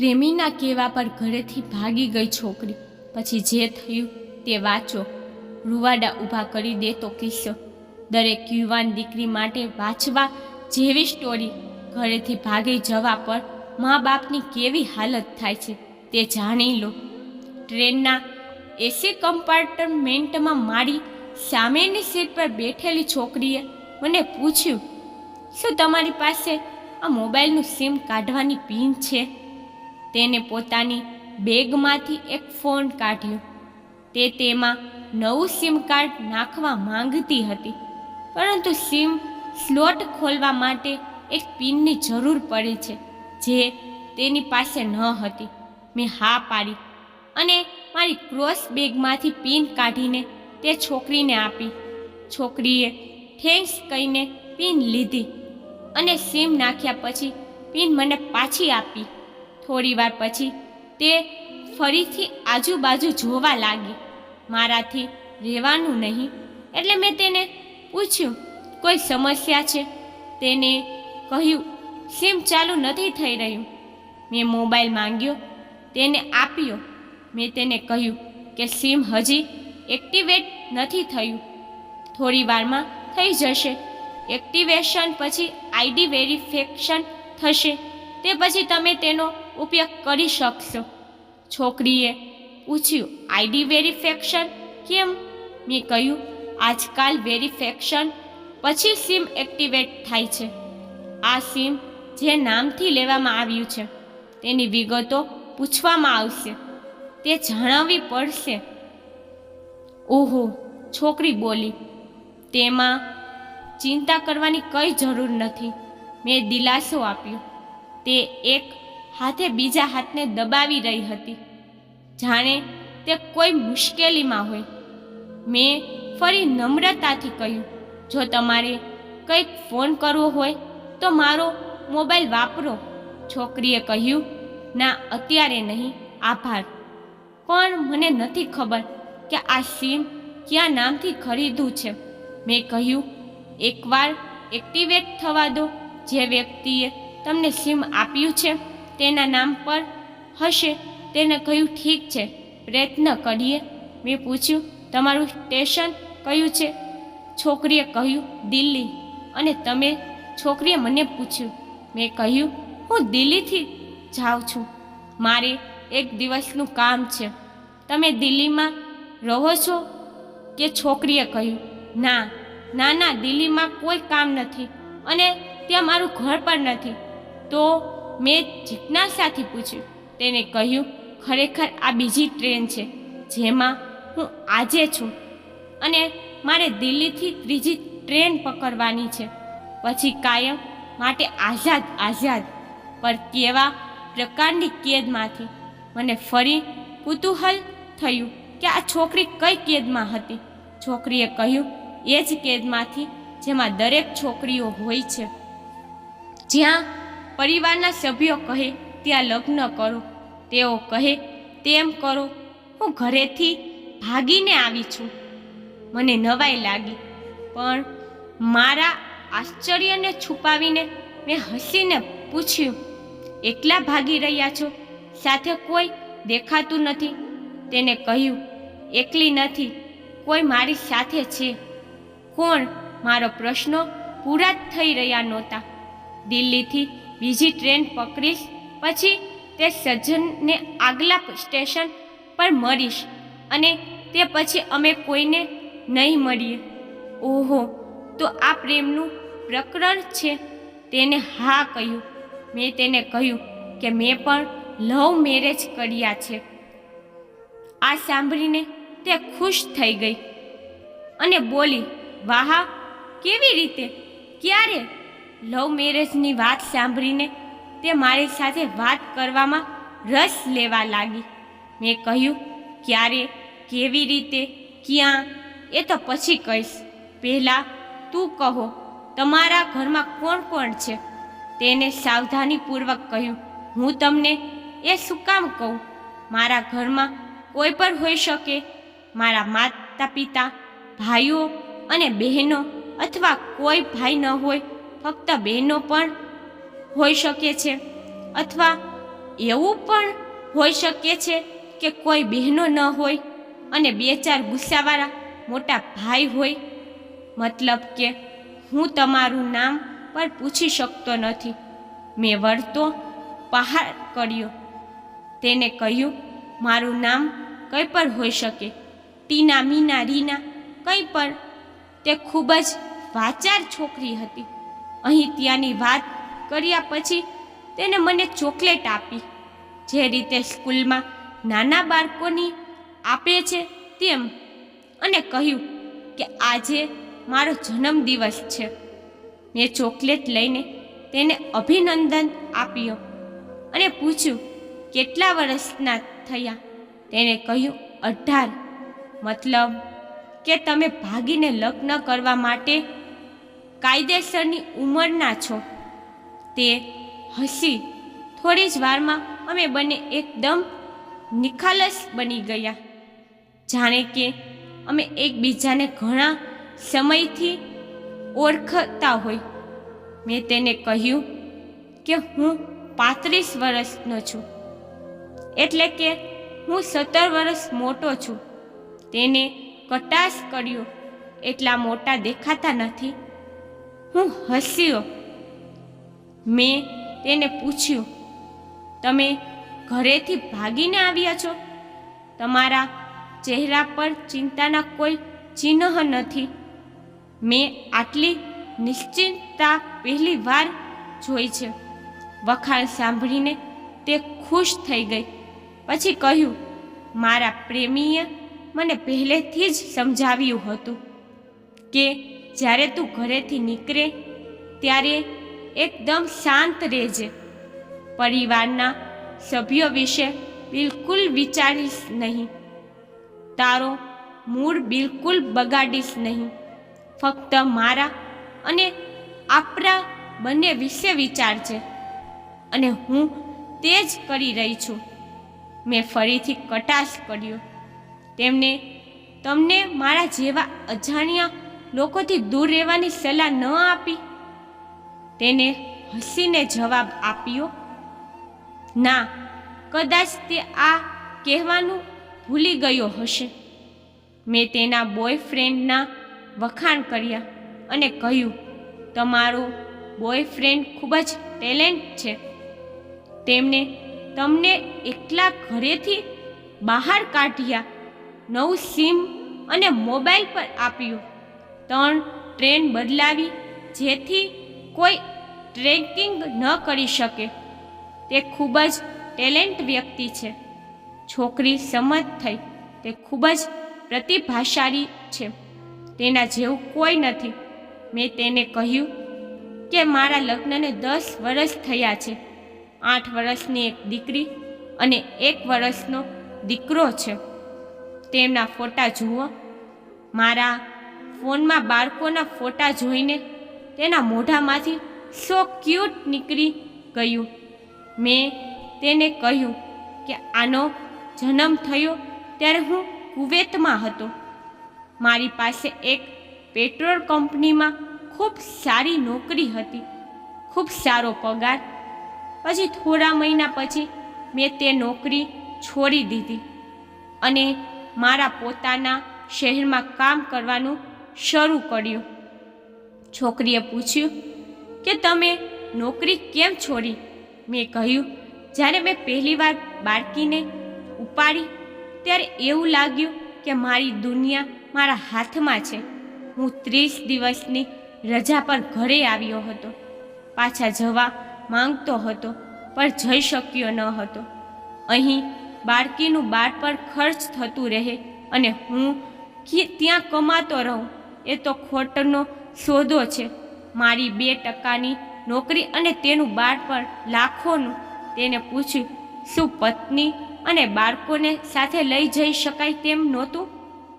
પ્રેમીના કહેવા પર ઘરેથી ભાગી ગઈ છોકરી. પછી જે થયું તે વાંચો. રૂવાડા ઊભા કરી દેતો કિસ્સો. દરેક યુવાન દીકરી માટે વાંચવા જેવી સ્ટોરી. ઘરેથી ભાગી જવા પર મા બાપની કેવી હાલત થાય છે તે જાણી લો. ટ્રેનના એસી કમ્પાર્ટમેન્ટમાં મારી સામેની સીટ પર બેઠેલી છોકરીએ મને પૂછ્યું, શું તમારી પાસે આ મોબાઈલનું સિમ કાઢવાની પિન છે? તેને પોતાની બેગમાંથી એક ફોન કાઢ્યો. તે તેમાં નવું સિમ કાર્ડ નાખવા માંગતી હતી, પરંતુ સિમ સ્લોટ ખોલવા માટે એક પિનની જરૂર પડે છે જે તેની પાસે ન હતી. મેં હા પાડી અને મારી ક્રોસ બેગમાંથી પિન કાઢીને તે છોકરીને આપી. છોકરીએ થેન્ક્સ કહીને પિન લીધી અને સિમ નાખ્યા પછી પિન મને પાછી આપી. થોડીવાર પછી તે ફરીથી આજુબાજુ જોવા લાગી. મારાથી રહેવાનું નહીં એટલે મેં તેને પૂછ્યું, કોઈ સમસ્યા છે? તેને કહ્યું, સિમ ચાલુ નથી થઈ રહ્યું. મેં મોબાઈલ માંગ્યો, તેને આપ્યો. મેં તેને કહ્યું કે સિમ હજી એક્ટિવેટ નથી થયું, થોડી વારમાં થઈ જશે. એક્ટિવેશન પછી આઈડી વેરિફિકેશન થશે, તે પછી તમે તેનો ઉપયોગ કરી શકશો. છોકરીએ પૂછ્યું, આઈડી વેરિફિકેશન કેમ? મેં કહ્યું, આજકાલ વેરિફિકેશન પછી સિમ એક્ટિવેટ થાય છે. આ સિમ જે નામથી લેવામાં આવ્યું છે તેની વિગતો પૂછવામાં આવશે, તે જણાવવી પડશે. ઓહો, છોકરી બોલી, તેમાં ચિંતા કરવાની કંઈ જરૂર નથી. મેં દિલાસો આપ્યો. તે એક હાથે બીજા હાથને દબાવી રહી હતી, જાણે તે કોઈ મુશ્કેલીમાં હોય. મેં ફરી નમ્રતાથી કહ્યું, જો તમારે કંઈક ફોન કરવો હોય તો મારો મોબાઈલ વાપરો. છોકરીએ કહ્યું, ના, અત્યારે નહીં, આભાર. પણ મને નથી ખબર કે આ સિમ કયા નામથી ખરીદવું છે. મેં કહ્યું, એકવાર એક્ટિવેટ થવા દો. જે વ્યક્તિએ તમને સિમ આપ્યું છે તેના નામ પર હશે. તેને કહ્યું, ઠીક છે, પ્રયત્ન કરીએ. મેં પૂછ્યું, તમારું સ્ટેશન કયું છે? છોકરીએ કહ્યું, દિલ્હી. અને તમે? છોકરીએ મને પૂછ્યું. મેં કહ્યું, હું દિલ્હીથી જાઉં છું, મારે એક દિવસનું કામ છે. તમે દિલ્હીમાં રહો છો કે? છોકરીએ કહ્યું, ના ના, દિલ્હીમાં કોઈ કામ નથી અને ત્યાં મારું ઘર પણ નથી. તો મેં જિજ્ઞાસાથી પૂછ્યું. તેને કહ્યું, ખરેખર આ બીજી ટ્રેન છે જેમાં હું આજે છું અને મારે દિલ્હીથી ત્રીજી ટ્રેન પકડવાની છે, પછી કાયમ માટે આઝાદ. પર કેવા પ્રકારની કેદમાંથી? મને ફરી કુતૂહલ થયું કે આ છોકરી કઈ કેદમાં હતી. છોકરીએ કહ્યું, એ જ કેદમાંથી જેમાં દરેક છોકરીઓ હોય છે, જ્યાં પરિવારના સભ્યો કહે ત્યાં લગ્ન કરો, તેઓ કહે તેમ કરો. હું ઘરેથી ભાગીને આવી છું. મને નવાઈ લાગી, પણ મારા આશ્ચર્યને છુપાવીને મેં હસીને પૂછ્યું, એકલા ભાગી રહ્યા છો? સાથે કોઈ દેખાતું નથી? તેને કહ્યું, એકલી નથી, કોઈ મારી સાથે છે. કોણ? મારો પ્રશ્નો પૂરા થઈ રહ્યા નહોતા. દિલ્હીથી બીજી ટ્રેન પકડીશ, પછી તે સજ્જનને આગલા સ્ટેશન પર મળીશ અને તે પછી અમે કોઈને નહીં મળીએ. ઓહો, તો આ પ્રેમનું પ્રકરણ છે? તેને હા કહ્યું. મેં તેને કહ્યું કે મેં પણ લવ મેરેજ કર્યા છે. આ સાંભળીને તે ખુશ થઈ ગઈ અને બોલી, વાહ, કેવી રીતે? ક્યારે? લવ મેરેજની વાત સાંભળીને તે મારી સાથે વાત કરવામાં રસ લેવા લાગી. મેં કહ્યું, ક્યારે, કેવી રીતે, ક્યાં, એ તો પછી કહીશ. પહેલાં તું કહો, તમારા ઘરમાં કોણ કોણ છે? તેને સાવધાનીપૂર્વક કહ્યું, હું તમને એ શું કામ કહું? મારા ઘરમાં કોઈ પણ હોઈ શકે. મારા માતા પિતા, ભાઈઓ અને બહેનો, અથવા કોઈ ભાઈ ન હોય, ફક્ત બહેનો પણ હોઈ શકે છે, અથવા એવું પણ હોઈ શકે છે કે કોઈ બહેનો ન હોય અને 2-4 ગુસ્સાવાળા મોટા ભાઈ હોય. મતલબ કે હું તમારું નામ પણ પૂછી શકતો નથી. મેં વળતો પહાડ કર્યો. તેને કહ્યું, મારું નામ કંઈ પણ હોઈ શકે, ટીના, મીના, રીના, કંઈ પણ. તે ખૂબ જ વાચાર છોકરી હતી. અહીં ત્યાંની વાત કર્યા પછી તેને મને ચોકલેટ આપી, જે રીતે સ્કૂલમાં નાના બાળકોની આપે છે તેમ, અને કહ્યું કે આજે મારો જન્મદિવસ છે. મેં ચોકલેટ લઈને તેને અભિનંદન આપ્યો અને પૂછ્યું, કેટલા વર્ષના થયા? તેણે કહ્યું, 18. મતલબ કે તમે ભાગીને લગ્ન કરવા માટે કાયદેસરની ઉંમરના છો. તે હસી. થોડી જ વારમાં અમે બંને એકદમ નિખાલસ બની ગયા, જાણે કે અમે એકબીજાને ઘણા સમયથી ઓળખતા હોય. મેં તેને કહ્યું કે હું 35 વર્ષનો છું, એટલે કે હું 17 વર્ષ મોટો છું. તેને કટાશ કર્યો, એટલા મોટા દેખાતા નથી. હું હસ્યો. મેં તેને પૂછ્યું, તમે ઘરેથી ભાગીને આવ્યા છો? તમારા ચહેરા પર ચિંતાના કોઈ ચિહ્ન નથી. મેં આટલી નિશ્ચિંતતા પહેલી વાર જોઈ છે. વખાણ સાંભળીને તે ખુશ થઈ ગઈ. પછી કહ્યું, મારા પ્રેમીએ મને પહેલેથી જ સમજાવ્યું હતું કે જ્યારે તું ઘરેથી નીકળે ત્યારે એકદમ શાંત રહેજે. પરિવારના સભ્યો વિશે બિલકુલ વિચારીશ નહીં. તારો મૂડ બિલકુલ બગાડીશ નહીં. ફક્ત મારા અને આપણા બંને વિશે વિચારજે. અને હું તે જ કરી રહી છું. મેં ફરીથી કટાશ કર્યો. તમને મારા જેવા અજાણ્યા લોકોથી દૂર રહેવાની સલાહ ન આપી? તેને હસીને જવાબ આપ્યો, ના, કદાચ તે આ કહેવાનું ભૂલી ગયો હશે. મેં તેના બોયફ્રેન્ડના વખાણ કર્યા અને કહ્યું, તમારો બોયફ્રેન્ડ ખૂબ જ ટેલેન્ટ છે. તેમને તમને એકલા ઘરેથી બહાર કાઢ્યા, નવું સિમ અને મોબાઈલ પર આપ્યું, 3 ટ્રેન બદલાવી જેથી કોઈ ટ્રેકિંગ ન કરી શકે. તે ખૂબ જ ટેલેન્ટ વ્યક્તિ છે. છોકરી સંમત થઈ. તે ખૂબ જ પ્રતિભાશાળી છે. તેના જેવું કોઈ નથી. મેં તેને કહ્યું કે મારા લગ્નને 10 વર્ષ થયા છે. 8 વર્ષની એક દીકરી અને 1 વર્ષનો દીકરો છે. તેમના ફોટા જુઓ. મારા ફોનમાં બાળકોના ફોટા જોઈને તેના મોઢામાંથી સો ક્યુટ નીકળી ગયું. મેં તેને કહ્યું કે આનો જન્મ થયો ત્યારે હું કુવૈતમાં હતો. મારી પાસે એક પેટ્રોલ કંપનીમાં ખૂબ સારી નોકરી હતી, ખૂબ સારો પગાર. પછી થોડા મહિના પછી મેં તે નોકરી છોડી દીધી અને મારા પોતાના શહેરમાં કામ કરવાનું શરૂ કર્યું. છોકરીએ પૂછ્યું કે તમે નોકરી કેમ છોડી? મેં કહ્યું, જ્યારે મેં પહેલીવાર બાળકીને ઉપાડી ત્યારે એવું લાગ્યું કે મારી દુનિયા મારા હાથમાં છે. હું 30 દિવસની રજા પર ઘરે આવ્યો હતો. પાછા જવા માંગતો હતો પણ જઈ શક્યો ન હતો. અહીં બાળકીનું બાળપણ ખર્ચ થતું રહે અને હું ત્યાં કમાતો રહું, એ તો ખોટનો સોદો છે. મારી 2% નોકરી અને તેનું બાળપણ લાખોનું. તેને પૂછ્યું, શું પત્ની અને બાળકોને સાથે લઈ જઈ શકાય તેમ નહોતું?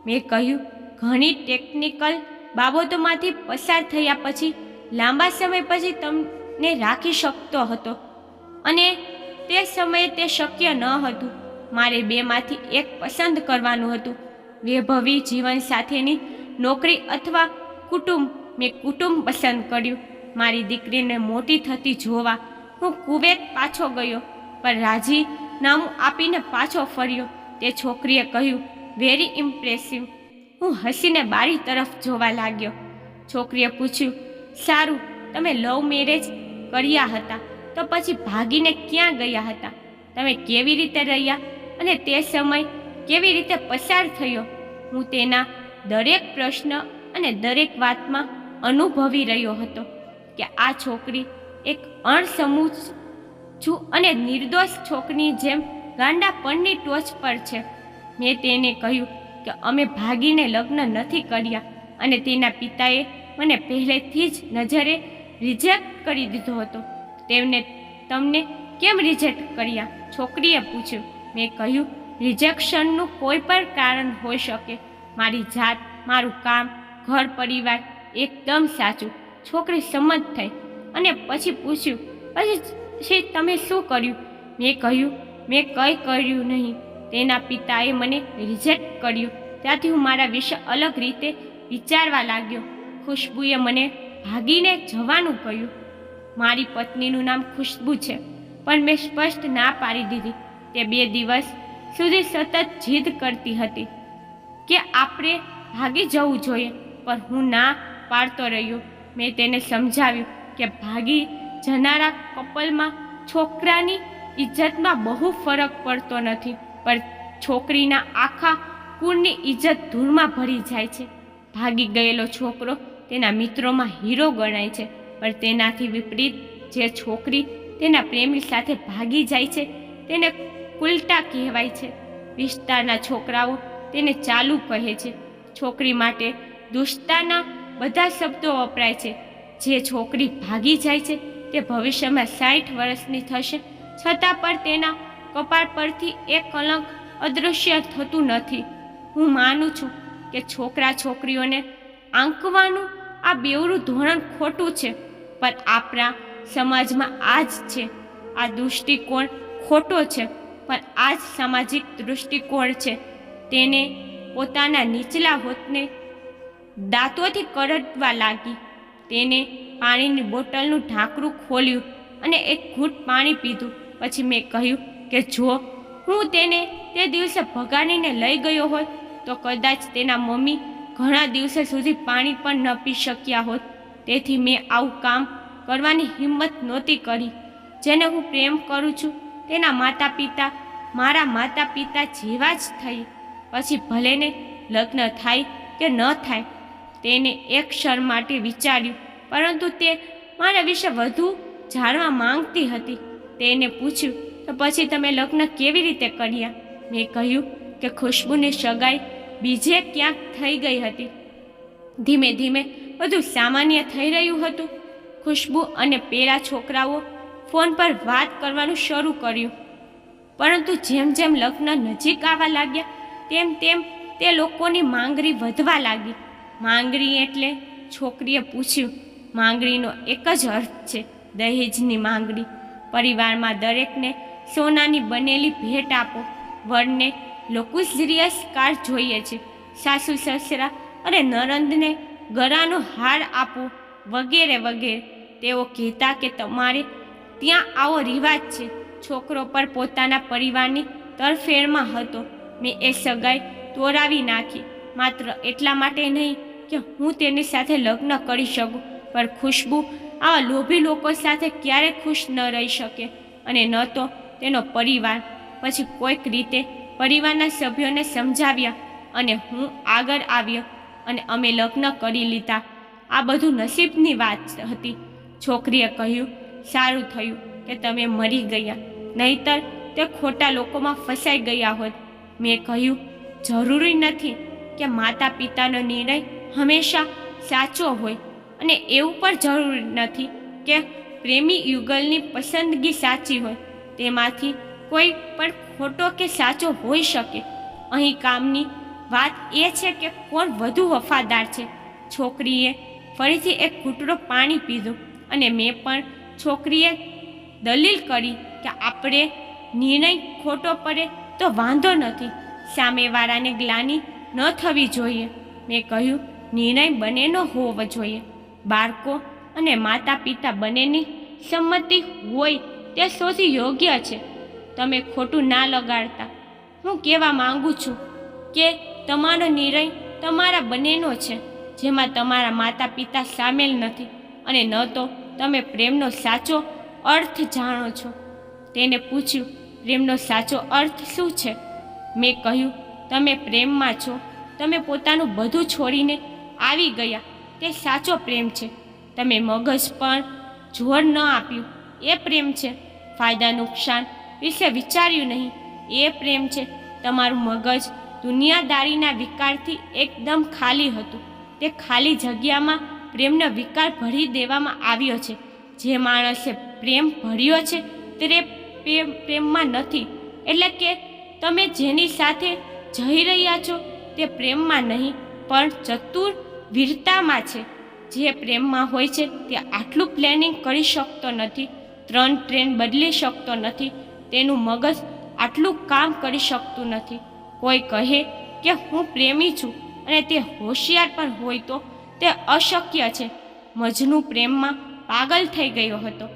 મેં કહ્યું, ઘણી ટેકનિકલ બાબતોમાંથી પસાર થયા પછી લાંબા સમય પછી તમને રાખી શકતો હતો અને તે સમયે તે શક્ય ન હતું. મારે 2માંથી એક પસંદ કરવાનું હતું, વૈભવી જીવન સાથેની નોકરી અથવા કુટુંબ. મેં કુટુંબ પસંદ કર્યું. મારી દીકરીને મોટી થતી જોવા હું કુવૈત પાછો ગયો. પણ રાજીનામું આપીને પાછો ફર્યો. તે છોકરીએ કહ્યું, વેરી ઇમ્પ્રેસિવ. હું હસીને બારી તરફ જોવા લાગ્યો. છોકરીએ પૂછ્યું, સારું, તમે લવ મેરેજ કર્યા હતા તો પછી ભાગીને ક્યાં ગયા હતા? તમે કેવી રીતે રહ્યા અને તે સમય કેવી રીતે પસાર થયો? હું તેના દરેક પ્રશ્ન અને દરેક વાતમાં અનુભવી રહ્યો હતો કે આ છોકરી એક અણસમજુ અને નિર્દોષ છોકરીની જેમ ગાંડાપણની ટોચ પર છે. મેં તેને કહ્યું કે અમે ભાગીને લગ્ન નથી કર્યા અને તેના પિતાએ મને પહેલેથી જ નજરે રિજેક્ટ કરી દીધો હતો. તમને કેમ રિજેક્ટ કર્યા? છોકરીએ પૂછ્યું. મેં કહ્યું, રિજેક્શનનું કોઈ પણ કારણ હોઈ શકે. મારી જાત, મારું કામ, ઘર પરિવાર. એકદમ સાચું. છોકરી સંમત થઈ અને પછી પૂછ્યું, પછી તમે શું કર્યું? મેં કહ્યું, મેં કંઈ કર્યું નહીં. તેના પિતાએ મને રિજેક્ટ કર્યું. ત્યાંથી હું મારા વિશે અલગ રીતે વિચારવા લાગ્યો. ખુશ્બુએ મને ભાગીને જવાનું કહ્યું. મારી પત્નીનું નામ ખુશ્બુ છે, પણ મેં સ્પષ્ટ ના પાડી દીધી. તે 2 દિવસ સુધી સતત જીદ કરતી હતી કે આપણે ભાગી જવું જોઈએ, પણ હું ના પાડતો રહ્યો. મેં તેને સમજાવ્યું કે ભાગી જનારા કપલમાં છોકરાની ઇજ્જતમાં બહુ ફરક પડતો નથી, પણ છોકરીના આખા કુળની ઇજ્જત ધૂળમાં ભરી જાય છે. ભાગી ગયેલો છોકરો તેના મિત્રોમાં હીરો ગણાય છે, પણ તેનાથી વિપરીત જે છોકરી તેના પ્રેમી સાથે ભાગી જાય છે તેને કુલટા કહેવાય છે. વિસ્તારના છોકરાઓ તેને ચાલુ કહે છે. છોકરી માટે દુષ્ટતાના બધા શબ્દો વપરાય છે. જે છોકરી ભાગી જાય છે તે ભવિષ્યમાં 60 વર્ષની થશે, છતાં પણ તેના કપાળ પરથી એક કલંક અદૃશ્ય થતું નથી. હું માનું છું કે છોકરા છોકરીઓને આંકવાનું આ બેવડું ધોરણ ખોટું છે, પણ આપણા સમાજમાં આ જ છે. આ દૃષ્ટિકોણ ખોટો છે, પણ આ જ સામાજિક દૃષ્ટિકોણ છે. તેને પોતાના નીચલા હોઠને દાંતોથી કરડવા લાગી. તેને પાણીની બોટલનું ઢાંકણું ખોલ્યું અને એક ઘૂંટ પાણી પીધું. પછી મેં કહ્યું કે જો હું તેને તે દિવસે ભગાડીને લઈ ગયો હોત તો કદાચ તેના મમ્મી ઘણા દિવસો સુધી પાણી પણ ન પી શક્યા હોત. તેથી મેં આવું કામ કરવાની હિંમત નહોતી કરી. જેને હું પ્રેમ કરું છું તેના માતા પિતા મારા માતા પિતા જેવા જ થઈ. પછી ભલેને લગ્ન થાય કે ન થાય. તેને એક ક્ષણ માટે વિચાર્યું, પરંતુ તે મારા વિશે વધુ જાણવા માંગતી હતી. તેને પૂછ્યું, તો પછી તમે લગ્ન કેવી રીતે કર્યા? મેં કહ્યું કે ખુશ્બુની સગાઈ બીજે ક્યાંક થઈ ગઈ હતી. ધીમે ધીમે બધું સામાન્ય થઈ રહ્યું હતું. ખુશ્બુ અને પેલા છોકરાઓ ફોન પર વાત કરવાનું શરૂ કર્યું, પરંતુ જેમ જેમ લગ્ન નજીક આવવા લાગ્યા તેમ તેમ તે લોકોની માંગણી વધવા લાગી. માંગણી એટલે? છોકરીએ પૂછ્યું. માંગણીનો એક જ અર્થ છે, દહેજની માંગણી. પરિવારમાં દરેકને સોનાની બનેલી ભેટ આપો. વરને લક્ઝરિયસ કાર જોઈએ છે. સાસુ સસરા અને નણંદને ગળાનો હાર આપો, વગેરે વગેરે. તેઓ કહેતા કે તમારે ત્યાં આવો રિવાજ છે. છોકરો પર પોતાના પરિવારની તરફેણમાં હતો. મેં એ સગાઈ તોડાવી નાખી, માત્ર એટલા માટે નહીં કે હું તેની સાથે લગ્ન કરી શકું, પણ ખુશ્બુ આવા લોભી લોકો સાથે ક્યારેય ખુશ ન રહી શકે, અને ન તો તેનો પરિવાર. પછી કોઈક રીતે પરિવારના સભ્યોને સમજાવ્યા અને હું આગળ આવ્યો અને અમે લગ્ન કરી લીધા. આ બધું નસીબની વાત હતી. છોકરીએ કહ્યું, સારું થયું કે તમે મરી ગયા, નહીતર તે ખોટા લોકોમાં ફસાઈ ગયા હોત. મેં કહ્યું, જરૂરી નથી કે માતા પિતાનો નિર્ણય હંમેશા સાચો હોય, અને એવું પણ જરૂરી નથી કે પ્રેમી યુગલની પસંદગી સાચી હોય. તેમાંથી કોઈ પણ ખોટો કે સાચો હોઈ શકે. અહીં કામની વાત એ છે કે કોણ વધુ વફાદાર છે. છોકરીએ ફરીથી એક ઘૂંટડો પાણી પીધું અને મેં પણ. છોકરીએ દલીલ કરી કે આપણે નિર્ણય ખોટો પડે તો વાંધો નથી, સામેવાળાને ગ્લાનિ ન થવી જોઈએ. મેં કહ્યું, નિર્ણય બંનેનો હોવો જોઈએ. બાળકો અને માતા પિતા બંનેની સંમતિ હોય તે સૌથી યોગ્ય છે. તમે ખોટું ના લગાડતા. હું કહેવા માંગુ છું કે તમારો નિર્ણય તમારા બંનેનો છે, જેમાં તમારા માતા પિતા સામેલ નથી અને ન તો તમે પ્રેમનો સાચો અર્થ જાણો છો. તેને પૂછ્યું, પ્રેમનો સાચો અર્થ શું છે? મેં કહ્યું, તમે પ્રેમમાં છો, તમે પોતાનું બધું છોડીને આવી ગયા, તે સાચો પ્રેમ છે. તમે મગજ પર જોર ન આપ્યું, એ પ્રેમ છે. ફાયદા નુકસાન વિશે વિચાર્યું નહીં, એ પ્રેમ છે. તમારું મગજ દુનિયાદારીના વિકારથી એકદમ ખાલી હતું. તે ખાલી જગ્યામાં પ્રેમનો વિકાર ભરી દેવામાં આવ્યો છે. જે માણસે પ્રેમ ભર્યો છે તે પ્રેમમાં નથી. એટલે કે તમે જેની સાથે જઈ રહ્યા છો તે પ્રેમમાં નહીં પણ ચતુર વીરતામાં છે. જે પ્રેમમાં હોય છે તે આટલું પ્લેનિંગ કરી શકતો નથી, 3 ટ્રેન બદલી શકતો નથી, તેનું મગજ આટલું કામ કરી શકતું નથી. કોઈ કહે કે હું પ્રેમી છું અને તે હોશિયાર પણ હોય તો તે અશક્ય છે. મજનુ પ્રેમમાં પાગલ થઈ ગયો હતો.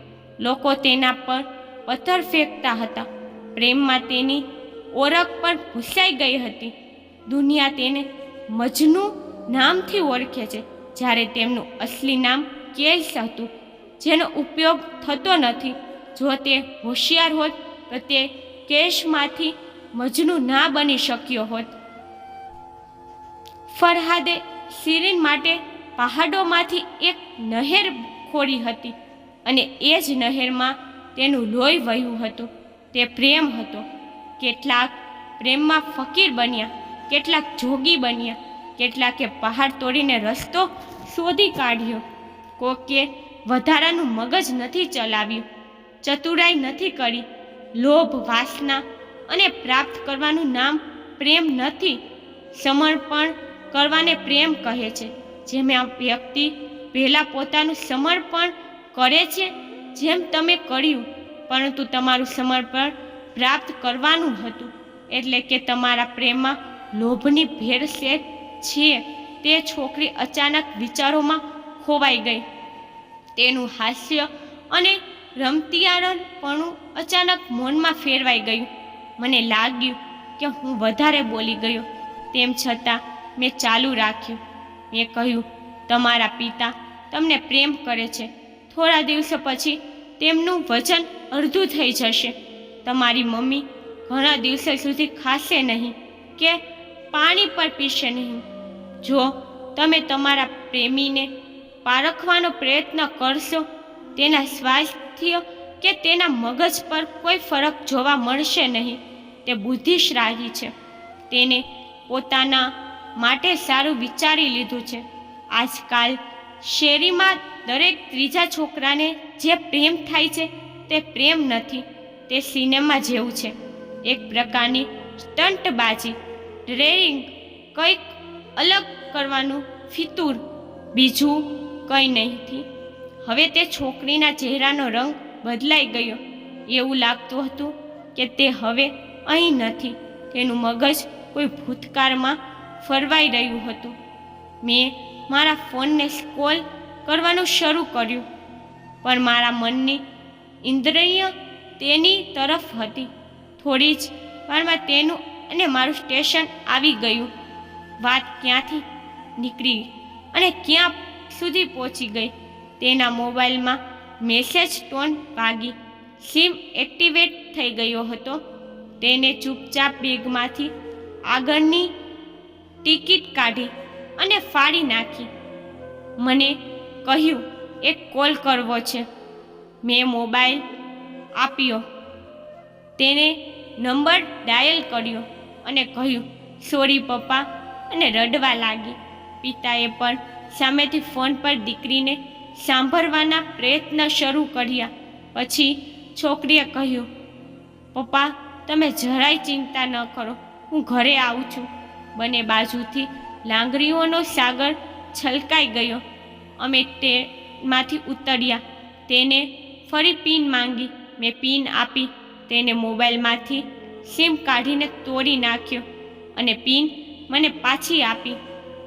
લોકો તેના પર પથ્થર ફેંકતા હતા. પ્રેમમાં તેની ઓળખ પણ ભૂસાઈ ગઈ હતી. દુનિયા તેને મજનુ નામથી ઓળખે છે, જ્યારે તેમનું અસલી નામ કેસ હતું, જેનો ઉપયોગ થતો નથી. જો તે હોશિયાર હોત તો તે કેશમાંથી મજનુ ના બની શક્યો હોત. ફરહાદે શિરીન માટે પહાડોમાંથી એક નહેર ખોરી હતી અને એ જ નહેરમાં તેનું લોહી વહ્યું હતું. તે પ્રેમ હતો. કેટલાક પ્રેમમાં ફકીર બન્યા, કેટલાક જોગી બન્યા, કેટલાકે પહાડ તોડીને રસ્તો શોધી કાઢ્યો. કોકે વધારાનું મગજ નથી ચલાવ્યું, ચતુરાઈ નથી કરી. લોભ, વાસના અને પ્રાપ્ત કરવાનું નામ પ્રેમ નથી. સમર્પણ કરવાને પ્રેમ કહે છે. જેમાં વ્યક્તિ પહેલાં પોતાનું સમર્પણ કરે છે, જેમ તમે કર્યું, પરંતુ તમારું સમર્પણ પ્રાપ્ત કરવાનું હતું. એટલે કે તમારા પ્રેમમાં લોભની ભેળસેળ છે. તે છોકરી અચાનક વિચારોમાં ખોવાઈ ગઈ. તેનું હાસ્ય અને રમતિયાળપણું અચાનક મૌનમાં ફેરવાઈ ગયું. મને લાગ્યું કે હું વધારે બોલી ગયો, તેમ છતાં મેં ચાલુ રાખ્યું. મેં કહ્યું, તમારા પિતા તમને પ્રેમ કરે છે. થોડા દિવસો પછી તેમનું વજન અડધું થઈ જશે. તમારી મમ્મી ઘણા દિવસો સુધી ખાશે નહીં કે પાણી પણ પીશે નહીં. જો તમે તમારા પ્રેમીને પારખવાનો પ્રયત્ન કરશો, તેના સ્વાસ્થ્ય કે તેના મગજ પર કોઈ ફરક જોવા મળશે નહીં. તે બુદ્ધિશાળી છે. તેને પોતાના માટે સારું વિચારી લીધું છે. આજકાલ શેરીમાં દરેક ત્રીજા છોકરાને જે પ્રેમ થાય છે તે પ્રેમ નથી, તે સિનેમા જેવું છે. એક પ્રકારની સ્ટંટબાજી, ડ્રેઇંગ, કંઈક અલગ કરવાનું ફિતૂર, બીજું કંઈ નથી. હવે તે છોકરીના ચહેરાનો રંગ બદલાઈ ગયો. એવું લાગતું હતું કે તે હવે અહીં નથી. તેનું મગજ કોઈ ભૂતકાળમાં ફરવાઈ રહ્યું હતું. મેં મારા ફોનને સ્ક્રોલ કરવાનું શરૂ કર્યું, પણ મારા મનની ઇન્દ્રિય તેની તરફ હતી. થોડી જ વારમાં તેનું અને મારું સ્ટેશન આવી ગયું. વાત ક્યાંથી નીકળી અને ક્યાં સુધી પહોંચી ગઈ. તેના મોબાઈલમાં મેસેજ ટોન વાગી. સિમ એક્ટિવેટ થઈ ગયો હતો. તેને ચૂપચાપ બેગમાંથી આગળની ટિકિટ કાઢી અને ફાડી નાખી. મને કહ્યું, એક કોલ કરવો છે. મેં મોબાઈલ આપ્યો. તેને નંબર ડાયલ કર્યો અને કહ્યું, સોરી પપ્પા, અને રડવા લાગી. પિતાએ પણ સામેથી ફોન પર દીકરીને સાંભળવાના પ્રયત્ન શરૂ કર્યા. પછી છોકરીએ કહ્યું, પપ્પા તમે જરાય ચિંતા ન કરો, હું ઘરે આવું છું. બંને બાજુથી લાંગણીઓનો સાગર છલકાઈ ગયો. અમે ટ્રેનમાંથી ઉતર્યા. તેને ફરી પિન માંગી. મેં પિન આપી. તેને મોબાઈલમાંથી સિમ કાઢીને તોડી નાખ્યો અને પિન મને પાછી આપી.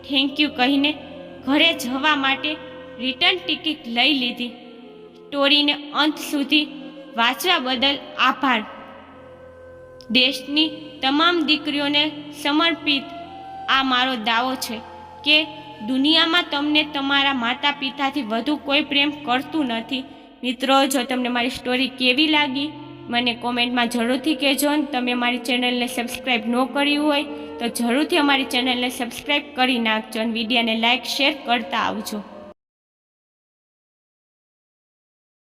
થેન્ક યુ કહીને ઘરે જવા માટે રિટર્ન ટિકિટ લઈ લીધી. સ્ટોરીને અંત સુધી વાંચવા બદલ આભાર. દેશની તમામ દીકરીઓને સમર્પિત આ મારો દાવો છે કે દુનિયામાં તમને તમારા માતા પિતાથી વધુ કોઈ પ્રેમ કરતું નથી. મિત્રો, જો તમને મારી સ્ટોરી કેવી લાગી મને કોમેન્ટમાં જરૂરથી કહેજો. અને તમે મારી ચેનલને સબસ્ક્રાઈબ ન કર્યું હોય તો જરૂરથી અમારી ચેનલને સબસ્ક્રાઈબ કરી નાખજો અને વિડીયોને લાઇક શેર કરતા આવજો.